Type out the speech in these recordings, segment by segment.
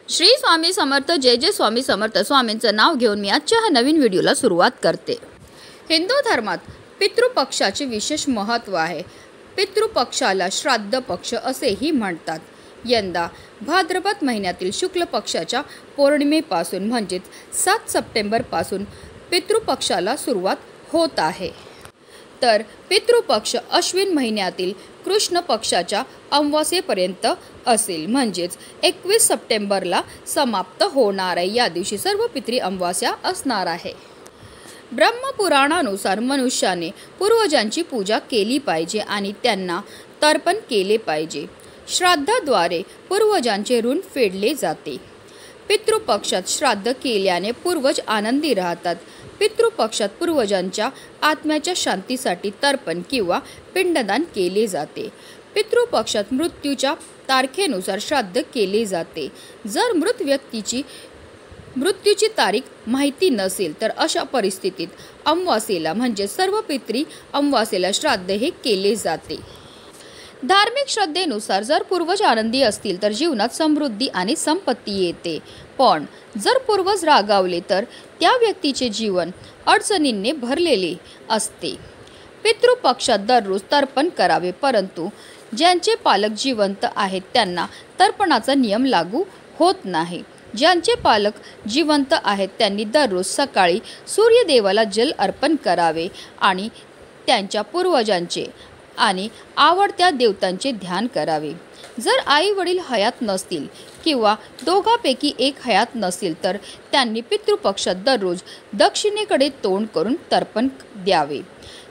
श्री स्वामी समर्थ जय जय स्वामी समर्थ स्वामींचं नाव घेऊन मी आजच्या ह्या नवीन व्हिडिओला सुरुवात करते। हिंदू धर्मात पितृपक्षाचे विशेष महत्त्व आहे। पितृपक्षाला श्राद्ध पक्ष असेही म्हणतात। यंदा भाद्रपद महिन्यातील शुक्ल पक्षाच्या पौर्णिमेपासून म्हणजेच 7 सप्टेंबरपासून पितृपक्षाला सुरुवात होत आहे। तर पितृपक्ष अश्विन महिन्यातील कृष्ण पक्षाच्या अमावास्येपर्यंत असेल, म्हणजेच 21 सप्टेंबरला समाप्त होणार आहे। या दिवशी सर्व पितृ अमावास्या असणार आहे। ब्रह्मपुराणानुसार मनुष्याने पूर्वजांची पूजा केली पाहिजे आणि त्यांना तर्पण केले पाहिजे। श्राद्धाद्वारे पूर्वजांचे ऋण फेडले जाते। पितृपक्षात श्राद्ध केल्याने पूर्वज आनंदी राहतात। पितृपक्षात पूर्वजांच्या आत्म्याच्या शांतीसाठी तर्पण किंवा पिंडदान केले जाते। पितृपक्षात मृत्यूच्या तारखेनुसार श्राद्ध केले जाते। जर मृत व्यक्तीची मृत्यूची तारीख माहिती नसेल तर अशा परिस्थितीत अमावास्येला म्हणजे सर्व पितृ अमावास्येला श्राद्ध हे केले जाते। धार्मिक श्रद्धेनुसार जर पूर्वज आनंदी असतील तर जीवनात समृद्धी आणि संपत्ती येते, पण जर पूर्वज रागावले तर त्या व्यक्तीचे जीवन अडचणींनी भरलेले असते। पितृपक्षात दररोज तर्पण करावे, परंतु ज्यांचे पालक जिवंत आहेत त्यांना तर्पणाचा नियम लागू होत नाही। ज्यांचे पालक जिवंत आहेत त्यांनी दररोज सकाळी सूर्यदेवाला जल अर्पण करावे आणि त्यांच्या पूर्वजांचे आणि आवडत्या देवतांचे ध्यान करावे। जर आई वडील हयात नसतील किंवा दोघांपैकी एक हयात नसेल तर त्यांनी पितृपक्षात दररोज दक्षिणेकडे तोंड करून तर्पण द्यावे।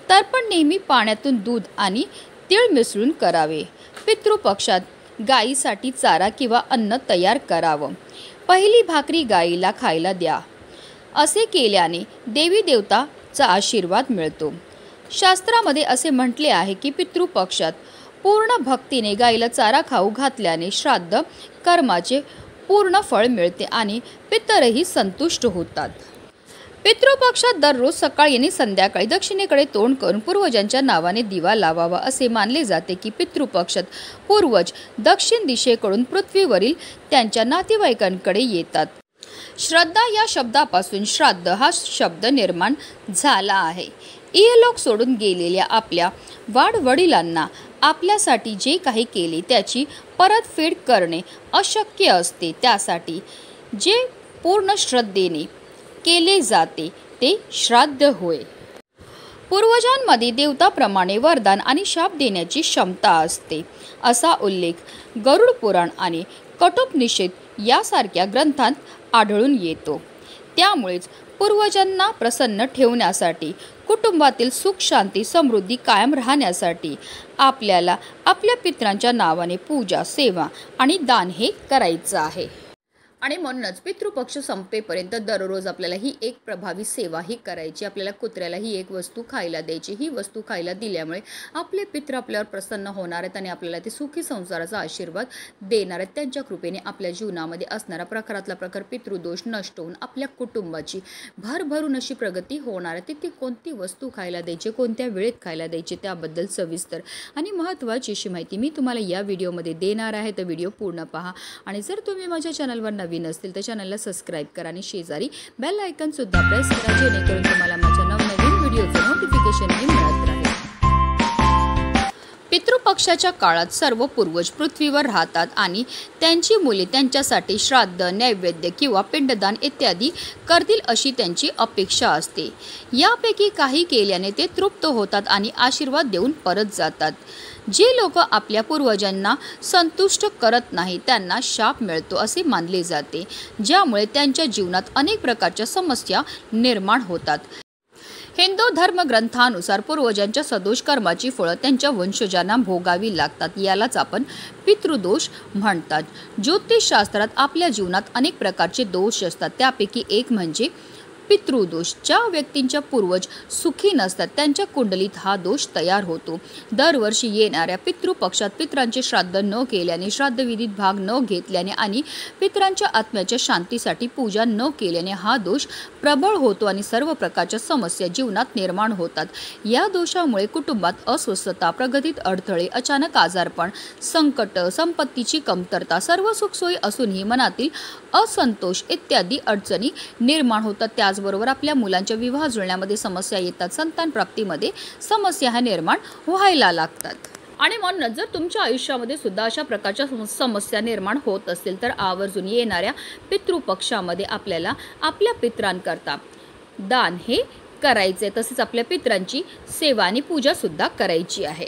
तर्पण नेहमी पाण्यातून दूध आणि तीळ मिसळून करावे। पितृपक्षात गायीसाठी चारा किंवा अन्न तयार करावं। पहिली भाकरी गायीला खायला द्या। असे केल्याने देवी देवताचा आशीर्वाद मिळतो। शास्त्रामध्ये असे म्हटले आहे की पितृपक्षात पूर्ण भक्तीने गायीला चारा खाऊ घातल्याने श्राद्ध कर्माचे पूर्ण फळ मिळते आणि पितरही संतुष्ट होतात। पितृपक्षात दररोज सकाळी आणि संध्याकाळी दक्षिणेकडे तोंड करून पूर्वजांच्या नावाने दिवा लावावा। असे मानले जाते की पितृपक्षात पूर्वज दक्षिण दिशेकडून पृथ्वीवरील त्यांच्या नातेवाईकांकडे येतात। श्रद्धा या शब्दापासून श्राद्ध हा शब्द निर्माण झाला आहे। इहलोक सोडून गेलेल्या आपल्या वाडवडिलांना आपल्यासाठी जे काही केले त्याची परतफेड करणे अशक्य असते। त्यासाठी जे पूर्ण श्रद्धेने केले जाते ते श्राद्ध होय। पूर्वजांमध्ये देवताप्रमाणे वरदान आणि शाप देण्याची क्षमता असते, असा उल्लेख गरुड पुराण आणि कठोपनिषद यासारख्या ग्रंथांत आढळून येतो। त्यामुळेच पूर्वजांना प्रसन्न ठेवण्यासाठी, कुटुंबातील सुख शांती समृद्धी कायम राहण्यासाठी आपल्याला आपल्या पितरांच्या नावाने पूजा, सेवा आणि दान हे करायचं आहे। आणि म्हणूनच पितृपक्ष संपेपर्यंत दररोज आपल्याला ही एक प्रभावी सेवा ही करायची। आपल्याला कुत्र्याला ही एक वस्तू खायला द्यायची। ही वस्तू खायला दिल्यामुळे आपले पितृ आपल्यावर प्रसन्न होणार आहेत आणि आपल्याला ते सुखी संसाराचा आशीर्वाद देणार आहेत। त्यांच्या कृपेने आपल्या जीवनामध्ये असणारा प्रकारातला प्रकार पितृदोष नष्ट होऊन आपल्या कुटुंबाची भरभरून अशी प्रगती होणार आहे। तिथे कोणती वस्तू खायला द्यायची, कोणत्या वेळेत खायला द्यायची त्याबद्दल सविस्तर आणि महत्त्वाची अशी माहिती मी तुम्हाला या व्हिडिओमध्ये देणार आहे। तर व्हिडिओ पूर्ण पहा आणि जर तुम्ही माझ्या चॅनलवर नवीन असतील तर चॅनलला सबस्क्राइब करा आणि शेजारी बेल आयकॉन सुद्धा प्रेस करा, जेणेकरून तुम्हाला माझ्या नवनवीन व्हिडिओचे नोटिफिकेशन मिळत राहील। पितृपक्षाच्या काळात सर्व पूर्वज पृथ्वीवर राहतात आणि त्यांची मुले त्यांच्यासाठी श्राद्ध, नैवेद्य किंवा पिंडदान इत्यादी करतील अशी त्यांची अपेक्षा असते। यापैकी काही केल्याने ते तृप्त होतात आणि आशीर्वाद देऊन परत जातात। जे लोक आपल्या पूर्वजांना संतुष्ट करत नाही त्यांना शाप मिळतो असे मानले जाते, ज्यामुळे त्यांच्या जीवनात अनेक प्रकारच्या समस्या निर्माण होतात। हिंदू धर्मग्रंथानुसार पूर्वजांच्या सदोष कर्माची फळं त्यांच्या वंशजांना भोगावी लागतात। यालाच आपण पितृदोष म्हणतात। ज्योतिषशास्त्रात आपल्या जीवनात अनेक प्रकारचे दोष असतात, त्यापैकी एक म्हणजे पितृदोष, ज्या व्यक्तींच्या पूर्वज सुखी नसतात त्यांच्या कुंडलीत हा दोष तयार होतो. दरवर्षी येणाऱ्या पितृपक्षात पितरांचे श्राद्ध न केल्याने, श्राद्धविधीत भाग न घेतल्याने आणि पितरांच्या आत्म्याच्या शांतीसाठी पूजा न केल्याने हा दोष प्रबळ होतो आणि सर्व प्रकारच्या समस्या जीवनात निर्माण होतात. या दोषामुळे कुटुंबात अस्वस्थता, प्रगतीत अडथळे, अचानक आजारपण, संकट, संपत्तीची कमतरता, सर्व सुखसोयी असूनही मनातील असंतोष इत्यादी अडचणी निर्माण होतात. त्याचबरोबर आपल्या मुलांच्या विवाह जुळण्यामध्ये समस्या येतात, संतान प्राप्तीमध्ये समस्या ह्या निर्माण व्हायला लागतात. आणि म्हणून जर तुमच्या आयुष्यामध्ये सुद्धा अशा प्रकारच्या समस्या निर्माण होत असतील तर आवर्जून येणाऱ्या पितृपक्षामध्ये आपल्याला आपल्या पितरांकरता दान हे करायचे, तसेच आपल्या पितरांची सेवा आणि पूजा सुद्धा करायची आहे.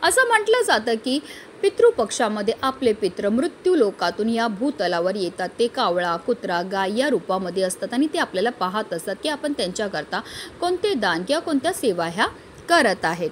असं म्हटलं जातं की पितृपक्षामध्ये आपले पितृ मृत्यू लोकातून या भूतलावर येतात. ते कावळा, कुत्रा, गाय या रूपामध्ये असतात आणि ते आपल्याला पाहत असतात की आपण त्यांच्याकरता कोणते दान किंवा कोणत्या सेवा ह्या करत आहेत.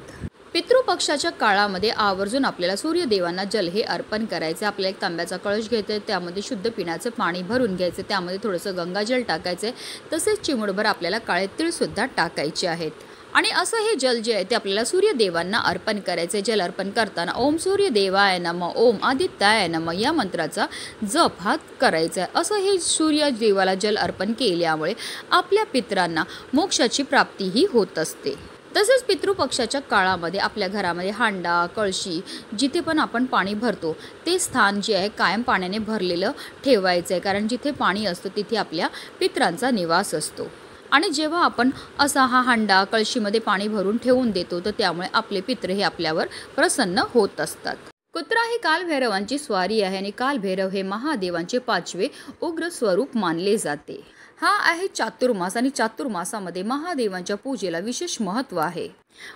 पितृपक्षाच्या काळामध्ये आवर्जून आपल्याला सूर्यदेवांना जल हे अर्पण करायचे. आपल्याला एक तांब्याचा कळश घ्यायचा आहे, त्यामध्ये शुद्ध पिण्याचं पाणी भरून घ्यायचं, त्यामध्ये थोडंसं गंगाजल टाकायचं आहे, तसेच चिमूटभर आपल्याला काळे तीळसुद्धा टाकायचे आहेत. आणि असं हे जल जे आहे ते आपल्याला सूर्यदेवांना अर्पण करायचे. जल अर्पण करताना ओम सूर्यदेवाय नमः, ओम आदित्याय नमः या मंत्राचा जप हा करायचा आहे. असं हे सूर्यदेवाला जल अर्पण केल्यामुळे आपल्या पितरांना मोक्षाची प्राप्तीही होत असते. तसेच पितृपक्षाच्या काळामध्ये आपल्या घरामध्ये हांडा, कळशी, जिथे पण आपण पाणी भरतो ते स्थान जे आहे कायम पाण्याने भरलेलं ठेवायचं आहे, कारण जिथे पाणी असतं तिथे आपल्या पितरांचा निवास असतो. आणि जेव्हा आपण असा हा हांडा, कळशीमध्ये पाणी भरून ठेवून देतो तर त्यामुळे आपले पितृ हे आपल्यावर प्रसन्न होत असतात. कुत्रा हे कालभैरवांची स्वारी आहे आणि कालभैरव हे महादेवांचे 5वे उग्र स्वरूप मानले जाते. हा आहे चातुर्मास आणि चातुर्मासामध्ये महादेवांच्या पूजेला विशेष महत्त्व आहे.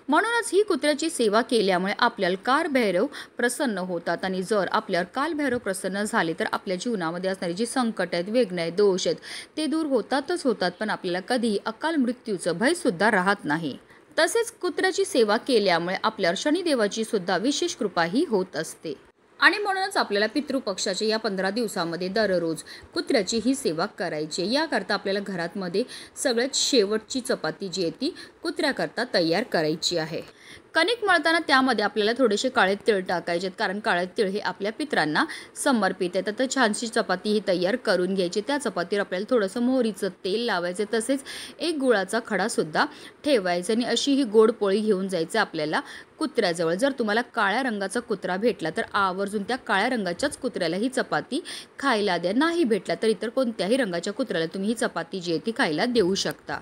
म्हणूनच ही कुत्र्याची सेवा केल्यामुळे आपल्याला कालभैरव प्रसन्न होतात आणि जर आपल्यावर कालभैरव प्रसन्न झाले तर आपल्या जीवनामध्ये असणारी जी संकट आहेत, वेदना आहेत, दोष आहेत ते दूर होतातच होतात, पण आपल्याला कधीही अकाल मृत्यूचं भयसुद्धा राहत नाही. तसेच कुत्र्याची सेवा केल्यामुळे आपल्यावर शनिदेवाची सुद्धा विशेष कृपाही होत असते. आणि म्हणूनच आपल्याला पितृपक्षाच्या या 15 दिवसामध्ये दररोज कुत्र्याची ही सेवा करायची. याकरता आपल्याला घरामध्ये सगळ्यात शेवटची चपाती जी आहे ती कुत्र्याकरता तयार करायची आहे. कणिक मळताना त्यामध्ये आपल्याला थोडेसे काळे तीळ टाकायचे आहेत, कारण काळे तीळ हे आपल्या पितरांना समर्पित आहेत. तर छानशी चपाती ही तयार करून घ्यायची. त्या चपातीवर आपल्याला थोडंसं मोहरीचं तेल लावायचं, तसेच एक गुळाचा खडासुद्धा ठेवायचा आणि अशी ही गोड पोळी घेऊन जायचं आपल्याला कुत्र्याजवळ. जर तुम्हाला काळ्या रंगाचा कुत्रा भेटला तर आवर्जून त्या काळ्या रंगाच्याच कुत्र्याला ही चपाती खायला द्या. नाही भेटला तर इतर कोणत्याही रंगाच्या कुत्र्याला तुम्ही ही चपाती जी आहे ती खायला देऊ शकता.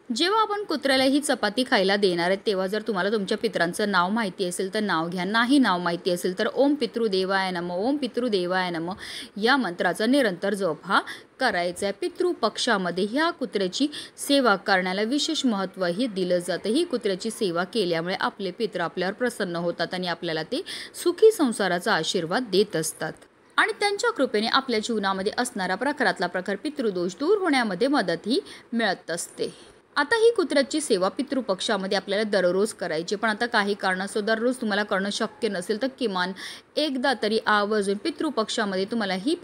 जेव्हा आपण कुत्र्याला ही चपाती खायला देणार आहे तेव्हा जर तुम्हाला तुमच्या पितरांचं नाव माहिती असेल तर नाव घ्या, नाही नाव माहिती असेल तर ओम पितृदेवाय नमः, ओम पितृदेवाय नमः या मंत्राचा निरंतर जप हा करायचा आहे. पितृपक्षामध्ये ह्या कुत्र्याची सेवा करण्याला विशेष महत्त्वही दिलं जातं. ही कुत्र्याची सेवा केल्यामुळे आपले पितृ आपल्यावर प्रसन्न होतात आणि आपल्याला ते सुखी संसाराचा आशीर्वाद देत असतात आणि त्यांच्या कृपेने आपल्या जीवनामध्ये असणारा प्रकारातला प्रकार पितृदोष दूर होण्यामध्ये मदतही मिळत असते. आता ही कुत्र्याची सेवा पितृपक्षामध्ये आपल्याला दररोज करायची, पण आता काही कारणास्तव दररोज तुम्हाला करणं शक्य नसेल तर किमान एकदा तरी आवर्जून पितृपक्षामध्ये तुम्हाला ही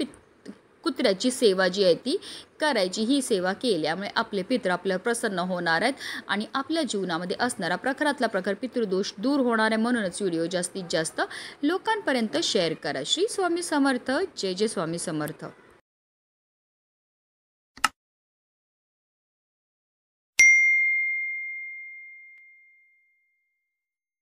कुत्र्याची सेवा जी आहे ती करायची. ही सेवा केल्यामुळे आपले पितृ आपल्यावर प्रसन्न होणार आहेत आणि आपल्या जीवनामध्ये असणारा प्रकारातला प्रकार पितृदोष दूर होणार आहे. म्हणूनच व्हिडिओ जास्तीत जास्त लोकांपर्यंत शेअर करा. श्री स्वामी समर्थ. जय जय स्वामी समर्थ.